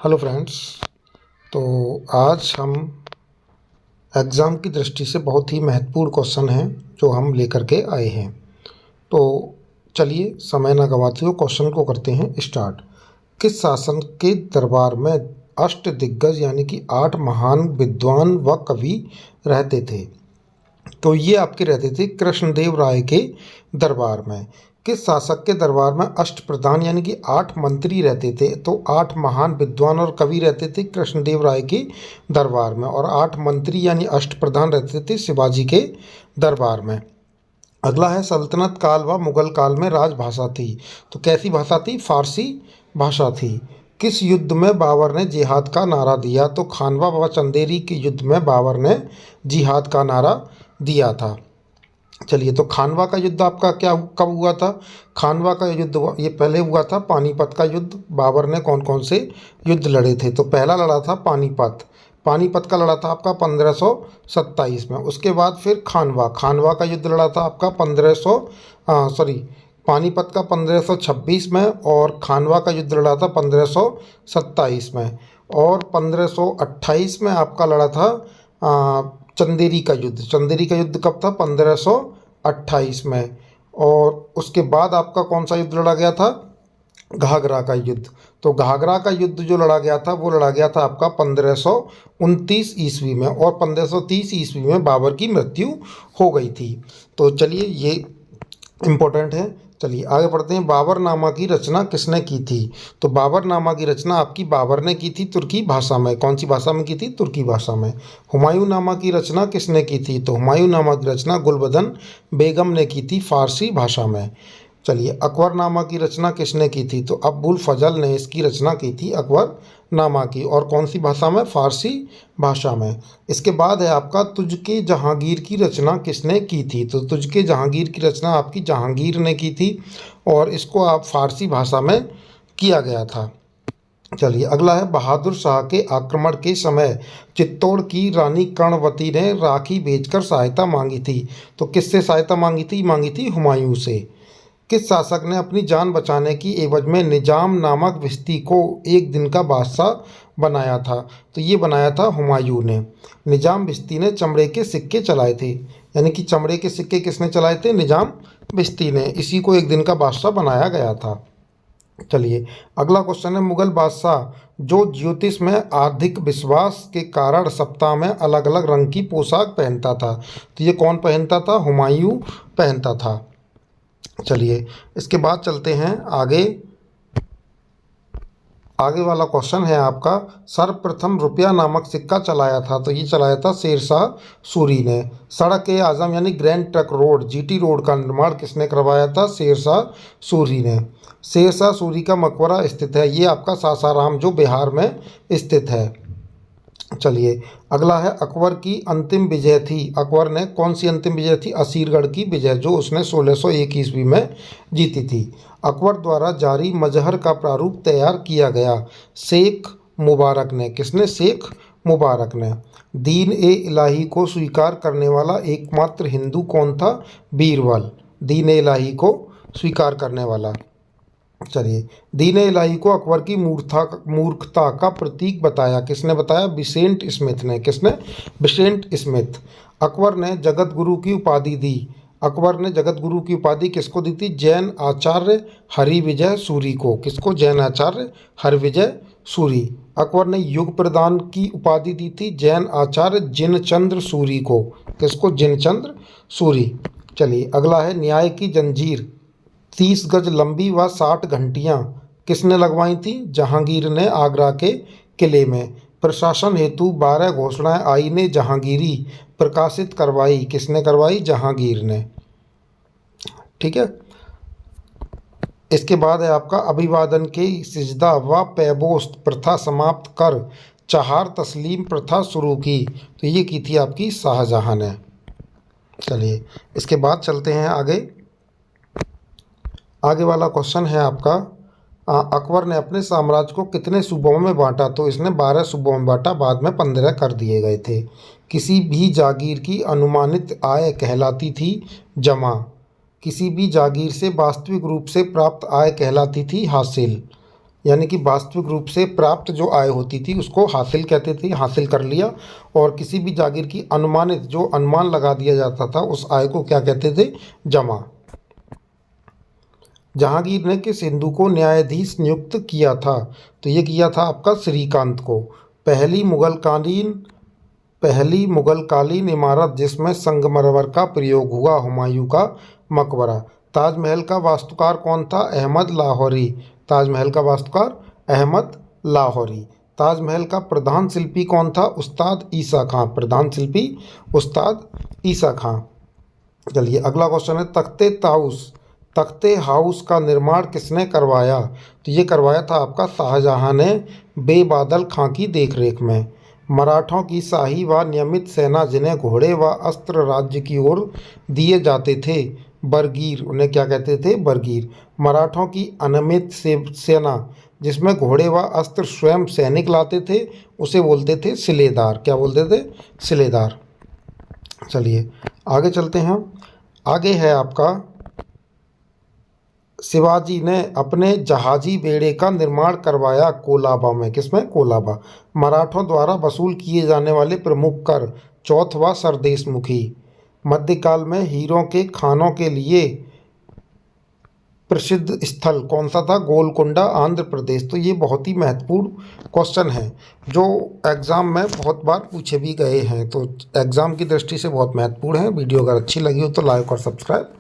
Hello friends. तो आज हम एग्ज़ाम की दृष्टि से बहुत ही महत्वपूर्ण क्वेश्चन हैं जो हम लेकर के आए हैं। तो चलिए समय ना गवाते हुए क्वेश्चन को करते हैं स्टार्ट। किस शासक के दरबार में अष्ट दिग्गज यानी कि 8 महान विद्वान व कवि रहते थे? तो ये आपके रहते थे कृष्णदेव राय के दरबार में। किस शासक के दरबार में अष्ट प्रधान यानी कि 8 मंत्री रहते थे? तो 8 महान विद्वान और कवि रहते थे कृष्णदेव राय के दरबार में, और 8 मंत्री यानी अष्ट प्रधान रहते थे शिवाजी के दरबार में। अगला है सल्तनत काल व मुगल काल में राजभाषा थी। तो कैसी भाषा थी? फारसी भाषा थी। किस युद्ध में बाबर ने जिहाद का नारा दिया? तो खानवा व चंदेरी के युद्ध में बाबर ने जिहाद का नारा दिया था। चलिए, तो खानवा का युद्ध आपका क्या कब हुआ था? खानवा का युद्ध ये पहले हुआ था पानीपत का युद्ध। बाबर ने कौन कौन से युद्ध लड़े थे? तो पहला लड़ा था पानीपत। पानीपत का लड़ा था आपका 1527 में। उसके बाद फिर खानवा का युद्ध लड़ा था आपका पानीपत का 1526 में, और खानवा का युद्ध लड़ा था 1527 में। और 1528 में आपका लड़ा था चंदेरी का युद्ध। चंदेरी का युद्ध कब था? 1528 में। और उसके बाद आपका कौन सा युद्ध लड़ा गया था? घाघरा का युद्ध। तो घाघरा का युद्ध जो लड़ा गया था वो लड़ा गया था आपका 1529 ईस्वी में, और 1530 ईस्वी में बाबर की मृत्यु हो गई थी। तो चलिए, ये इम्पोर्टेंट है। चलिए आगे बढ़ते हैं। बाबरनामा की रचना किसने की थी? तो बाबरनामा की रचना आपकी बाबर ने की थी तुर्की भाषा में। कौन सी भाषा में की थी? तुर्की भाषा में। हुमायूंनामा की रचना किसने की थी? तो हुमायूंनामा की रचना गुलबदन बेगम ने की थी फारसी भाषा में। चलिए, अकबरनामा की रचना किसने की थी? तो अब्बुल फजल ने इसकी रचना की थी अकबरनामा की, और कौन सी भाषा में? फारसी भाषा में। इसके बाद है आपका तुझके जहांगीर की रचना किसने की थी? तो तुझके जहांगीर की रचना आपकी जहांगीर ने की थी, और इसको आप फारसी भाषा में किया गया था। चलिए अगला है बहादुर शाह के आक्रमण के समय चित्तौड़ की रानी कर्णवती ने राखी भेजकर सहायता मांगी थी। तो किससे सहायता मांगी थी? मांगी थी हुमायूं से। किस शासक ने अपनी जान बचाने की एवज में निजाम नामक भिश्ती को एक दिन का बादशाह बनाया था? तो ये बनाया था हुमायूं ने। निजाम भिश्ती ने चमड़े के सिक्के चलाए थे, यानी कि चमड़े के सिक्के किसने चलाए थे? निजाम भिश्ती ने। इसी को एक दिन का बादशाह बनाया गया था। चलिए अगला क्वेश्चन है, मुगल बादशाह जो ज्योतिष में अधिक विश्वास के कारण सप्ताह में अलग अलग रंग की पोशाक पहनता था, तो ये कौन पहनता था? हुमायूं पहनता था। चलिए इसके बाद चलते हैं आगे। आगे वाला क्वेश्चन है आपका, सर्वप्रथम रुपया नामक सिक्का चलाया था? तो ये चलाया था शेरशाह सूरी ने। सड़क ए आजम यानी grand trunk road GT road का निर्माण किसने करवाया था? शेरशाह सूरी ने। शेरशाह सूरी का मकबरा स्थित है, ये आपका सासाराम जो बिहार में स्थित है। चलिए अगला है, अकबर की अंतिम विजय थी। अकबर ने कौन सी अंतिम विजय थी? असीरगढ़ की विजय, जो उसने 1601 ईस्वी में जीती थी। अकबर द्वारा जारी मजहर का प्रारूप तैयार किया गया शेख मुबारक ने। किसने? शेख मुबारक ने। दीन ए इलाही को स्वीकार करने वाला एकमात्र हिंदू कौन था? बीरबल। दीन ए इलाही को स्वीकार करने वाला। चलिए, दीन इलाही को अकबर की मूर्खता का प्रतीक बताया किसने? बताया बिसेंट स्मिथ ने। किसने? Besant Smith. अकबर ने जगत गुरु की उपाधि दी। अकबर ने जगत गुरु की उपाधि किसको दी थी? जैन आचार्य हरिविजय सूरी को। किसको? जैन आचार्य हरिविजय सूरी। अकबर ने युग प्रदान की उपाधि दी थी जैन आचार्य जिनचंद्र सूरी को। किसको? जिनचंद्र सूरी। चलिए अगला है, न्याय की जंजीर 30 गज लंबी व 60 घंटियाँ किसने लगवाई थी? जहांगीर ने आगरा के किले में। प्रशासन हेतु 12 घोषणाएं आईने जहांगीरी प्रकाशित करवाई। किसने करवाई? जहांगीर ने। ठीक है। इसके बाद है आपका, अभिवादन के सिजदा व पैबोस्त प्रथा समाप्त कर चहार तस्लीम प्रथा शुरू की। तो ये की थी आपकी शाहजहां ने। चलिए इसके बाद चलते हैं आगे। आगे वाला क्वेश्चन है आपका, अकबर ने अपने साम्राज्य को कितने सूबों में बांटा? तो इसने 12 सूबों में बांटा, बाद में 15 कर दिए गए थे। किसी भी जागीर की अनुमानित आय कहलाती थी जमा। किसी भी जागीर से वास्तविक रूप से प्राप्त आय कहलाती थी हासिल। यानी कि वास्तविक रूप से प्राप्त जो आय होती थी उसको हासिल कहते थे, हासिल कर लिया। और किसी भी जागीर की अनुमानित, जो अनुमान लगा दिया जाता था, उस आय को क्या कहते थे? जमा। जहांगीर ने किस हिंदू को न्यायाधीश नियुक्त किया था? तो ये किया था आपका श्रीकांत को। पहली मुगलकालीन इमारत जिसमें संगमरमर का प्रयोग हुआ, हुमायूं का मकबरा। ताजमहल का वास्तुकार कौन था? अहमद लाहौरी। ताजमहल का वास्तुकार अहमद लाहौरी। ताजमहल का प्रधान शिल्पी कौन था? उस्ताद ईसा खां। प्रधान शिल्पी उस्ताद ईसा खां। चलिए अगला क्वेश्चन है, तख्ते हाउस का निर्माण किसने करवाया? तो ये करवाया था आपका शाहजहां ने, बेबादल खां की देखरेख में। मराठों की शाही व नियमित सेना जिन्हें घोड़े व अस्त्र राज्य की ओर दिए जाते थे, बरगीर, उन्हें क्या कहते थे? बरगीर। मराठों की अनियमित सेना जिसमें घोड़े व अस्त्र स्वयं सैनिक लाते थे, उसे बोलते थे सिलेदार। क्या बोलते थे? सिलेदार। चलिए आगे चलते हैं। आगे है आपका, शिवाजी ने अपने जहाजी बेड़े का निर्माण करवाया कोलाबा में। किसमें? कोलाबा। मराठों द्वारा वसूल किए जाने वाले प्रमुख कर, चौथवा सरदेशमुखी। मध्यकाल में हीरों के खानों के लिए प्रसिद्ध स्थल कौन सा था? गोलकोंडा, आंध्र प्रदेश। तो ये बहुत ही महत्वपूर्ण क्वेश्चन है जो एग्ज़ाम में बहुत बार पूछे भी गए हैं, तो एग्ज़ाम की दृष्टि से बहुत महत्वपूर्ण है। वीडियो अगर अच्छी लगी हो तो लाइक और सब्सक्राइब